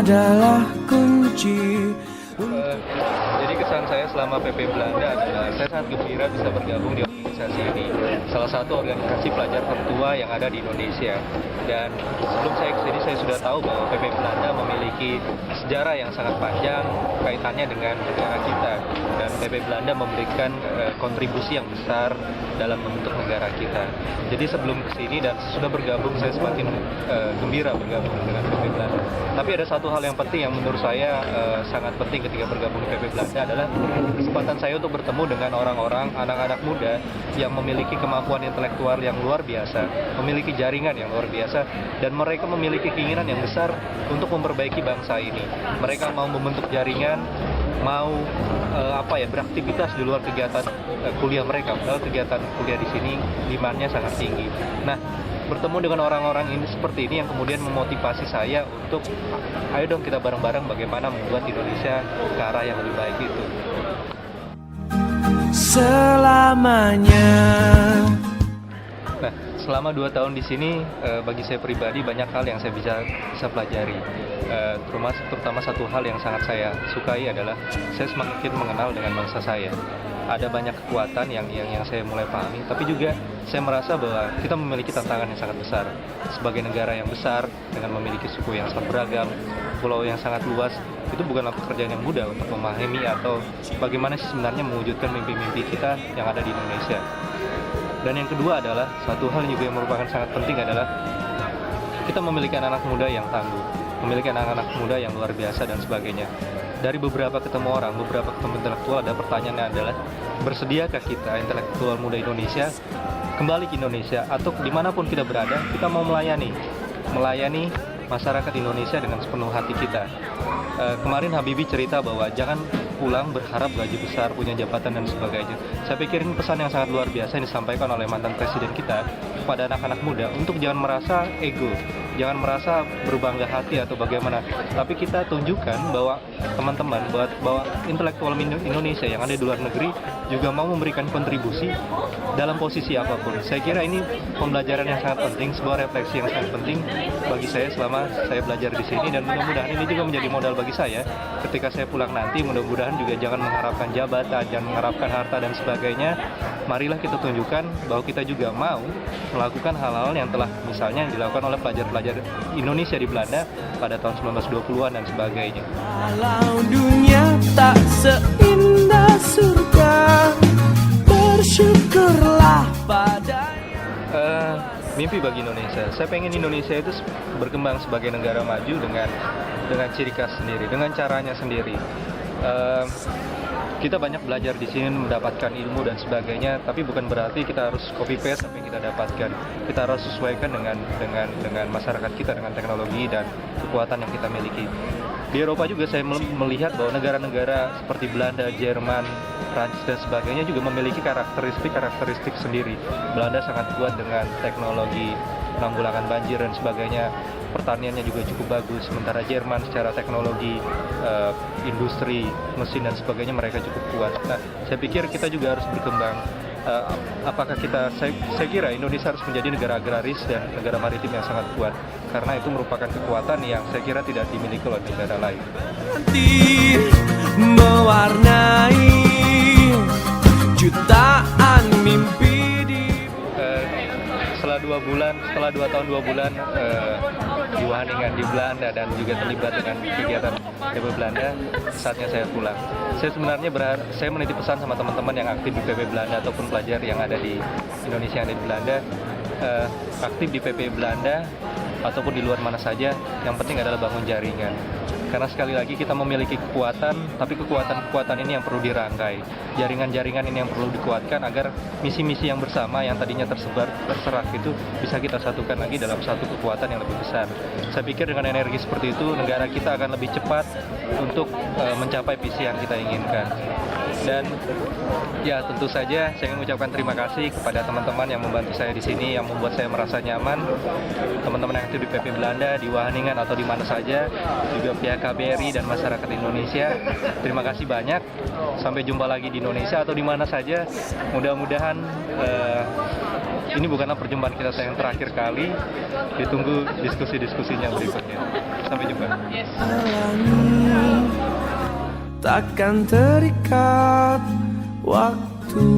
adalah kunci. Jadi kesan saya selama PP Belanda adalah saya sangat gembira bisa bergabung di organisasi ini. Salah satu organisasi pelajar tertua yang ada di Indonesia. Dan sebelum saya kesini saya sudah tahu bahwa PP Belanda memiliki sejarah yang sangat panjang kaitannya dengan negara kita. Dan PP Belanda memberikan kontribusi yang besar dalam membentuk negara kita. Jadi sebelum kesini dan sudah bergabung saya semakin gembira bergabung dengan PP Belanda. Tapi ada satu hal yang penting yang menurut saya sangat penting ketika bergabung di PP Belanda adalah kesempatan saya untuk bertemu dengan orang-orang, anak-anak muda yang memiliki kemampuan intelektual yang luar biasa, memiliki jaringan yang luar biasa, dan mereka memiliki keinginan yang besar untuk memperbaiki bangsa ini. Mereka mau membentuk jaringan, mau beraktivitas di luar kegiatan kuliah mereka. Padahal kegiatan kuliah di sini demandnya sangat tinggi. Nah, bertemu dengan orang-orang ini seperti ini yang kemudian memotivasi saya untuk ayo dong kita bareng-bareng bagaimana membuat Indonesia ke arah yang lebih baik itu. Selamanya. Nah, selama 2 tahun di sini bagi saya pribadi banyak hal yang saya bisa pelajari. Terutama satu hal yang sangat saya sukai adalah saya semakin mengenal dengan bangsa saya. Ada banyak kekuatan yang saya mulai pahami, tapi juga saya merasa bahwa kita memiliki tantangan yang sangat besar. Sebagai negara yang besar, dengan memiliki suku yang sangat beragam, pulau yang sangat luas, itu bukanlah pekerjaan yang mudah untuk memahami atau bagaimana sih sebenarnya mewujudkan mimpi-mimpi kita yang ada di Indonesia. Dan yang kedua adalah, satu hal juga yang merupakan sangat penting adalah kita memiliki anak-anak muda yang tangguh, memiliki anak-anak muda yang luar biasa dan sebagainya. Dari beberapa ketemu orang, beberapa ketemu intelektual, ada pertanyaannya adalah, bersediakah kita intelektual muda Indonesia kembali ke Indonesia atau dimanapun kita berada, kita mau melayani masyarakat Indonesia dengan sepenuh hati kita. Kemarin Habibie cerita bahwa jangan pulang berharap gaji besar, punya jabatan dan sebagainya. Saya pikir ini pesan yang sangat luar biasa yang disampaikan oleh mantan presiden kita kepada anak-anak muda untuk jangan merasa ego, jangan merasa berbangga hati atau bagaimana. Tapi kita tunjukkan bahwa teman-teman, bahwa intelektual Indonesia yang ada di luar negeri juga mau memberikan kontribusi dalam posisi apapun. Saya kira ini pembelajaran yang sangat penting, sebuah refleksi yang sangat penting bagi saya selama saya belajar di sini, dan mudah-mudahan ini juga menjadi modal bagi saya ketika saya pulang nanti. Mudah-mudahan juga jangan mengharapkan jabatan, jangan mengharapkan harta dan sebagainya. Marilah kita tunjukkan bahwa kita juga mau melakukan hal-hal yang telah misalnya dilakukan oleh pelajar-pelajar Indonesia di Belanda pada tahun 1920-an dan sebagainya. Kalau dunia tak seindah surga, bersyukurlah padanya. Mimpi bagi Indonesia. Saya pengen Indonesia itu berkembang sebagai negara maju dengan ciri khas sendiri, dengan caranya sendiri. Kita banyak belajar di sini, mendapatkan ilmu dan sebagainya, tapi bukan berarti kita harus copy paste apa yang kita dapatkan. Kita harus sesuaikan dengan masyarakat kita, dengan teknologi dan kekuatan yang kita miliki. Di Eropa juga saya melihat bahwa negara-negara seperti Belanda, Jerman, Prancis dan sebagainya juga memiliki karakteristik sendiri. Belanda sangat kuat dengan teknologi penanggulangan banjir dan sebagainya. Pertaniannya juga cukup bagus, sementara Jerman secara teknologi, industri, mesin dan sebagainya mereka cukup kuat. Nah, saya pikir kita juga harus berkembang. Saya kira Indonesia harus menjadi negara agraris dan negara maritim yang sangat kuat, karena itu merupakan kekuatan yang saya kira tidak dimiliki oleh negara lain. Nanti mewarnai jutaan mimpi di setelah 2 tahun 2 bulan di Wageningen di Belanda dan juga terlibat dengan kegiatan PP Belanda, saatnya saya pulang. Saya sebenarnya saya menitip pesan sama teman-teman yang aktif di PP Belanda ataupun pelajar yang ada di Indonesia yang ada di Belanda, aktif di PP Belanda ataupun di luar mana saja, yang penting adalah bangun jaringan. Karena sekali lagi kita memiliki kekuatan, tapi kekuatan-kekuatan ini yang perlu dirangkai. Jaringan-jaringan ini yang perlu dikuatkan agar misi-misi yang bersama yang tadinya terserak itu bisa kita satukan lagi dalam satu kekuatan yang lebih besar. Saya pikir dengan energi seperti itu, negara kita akan lebih cepat untuk mencapai visi yang kita inginkan. Dan ya tentu saja saya ingin mengucapkan terima kasih kepada teman-teman yang membantu saya di sini, yang membuat saya merasa nyaman. Teman-teman yang aktif di PP Belanda, di Wageningen atau di mana saja, juga pihak KBRI dan masyarakat Indonesia. Terima kasih banyak. Sampai jumpa lagi di Indonesia atau di mana saja. Mudah-mudahan ini bukanlah perjumpaan kita yang terakhir kali. Ditunggu diskusi-diskusinya berikutnya. Sampai jumpa. Yes. Takkan terikat waktu.